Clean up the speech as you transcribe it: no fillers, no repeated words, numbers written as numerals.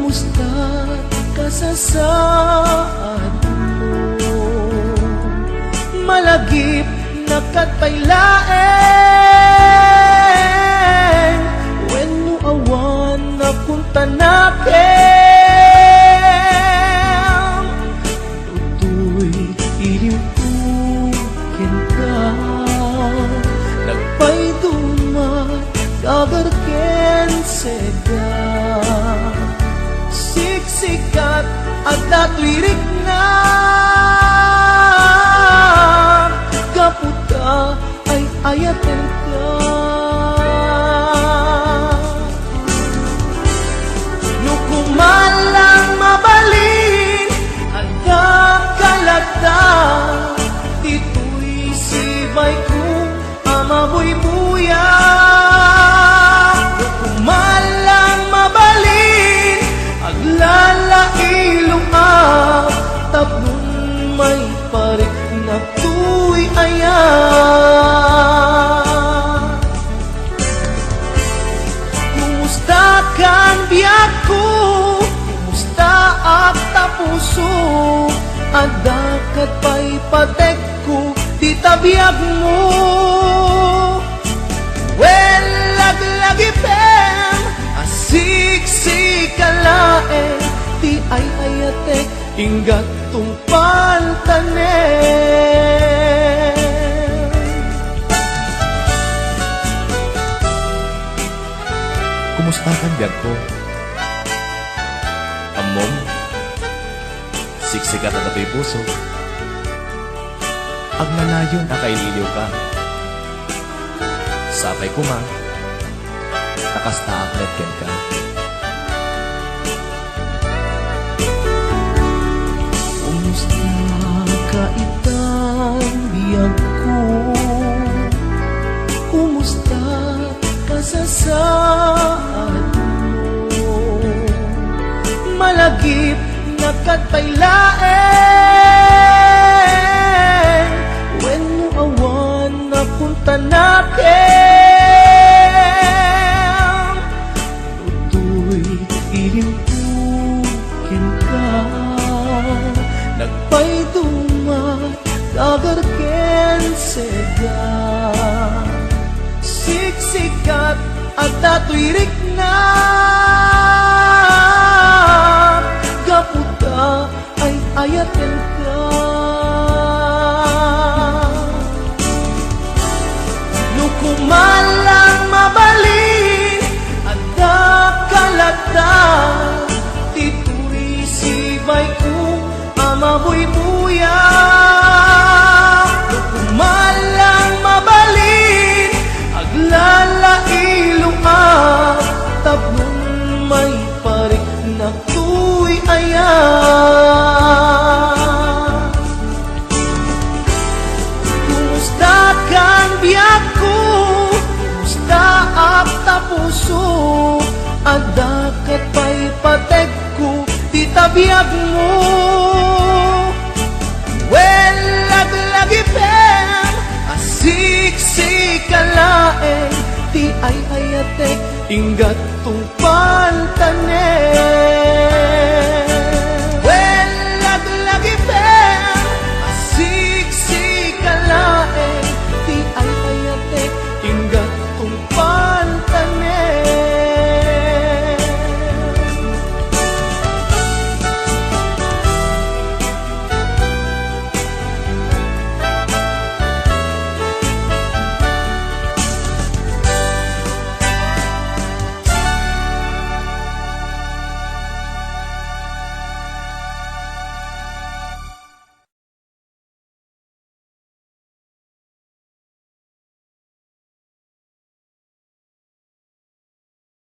Kumusta ka sa saad mo? Malagip na katpailaeng when mo awan na punta nakin. Tutoy ilimpukin ka, nagpay dumat dagarken seda. Siksikat at datwirik na kaputa ay ayaten ka. Nukumalang mabalin at kalata, dito'y sibay ko amaboy buya. Nukumalang mabalin aglalailong tablon may parik na tuy ayan. Kumusta kan biyak ko? Kumusta ak tapuso? Adakat pa'y patek ko di tabiyag mo. Well, laglagipem asiksikkalae ti ay ayatek inggat tungpal tanen. Kumusta kan biyag ko? Amom, siksikat at ato'y puso. Agnanayon akaililiw ka. Sapay ko ma, nakasta aklet ken ka. Kumusta ka itang biyag ko? Kumusta ka sa saad mo? Malagip na katpailaeng when mo awan na punta nakin. Tutoy ilimpukin ka, nagpay dumat dagarken seda. Siksikat at datwirik na kaputa ay ayaten ka. Nukumalang mabalin at kalata, dito'y sibay ko amaboy buya. Nukumalang mabalin aglalailong tablon may parik na tuy ayan. Kumusta kan biyak ko? Kumusta ak tapuso? Adakat pa'y patek ko di tabiyag mo. Well, laglagipem asiksikkalaeng ti ay ayatek inggat tungpal tanen.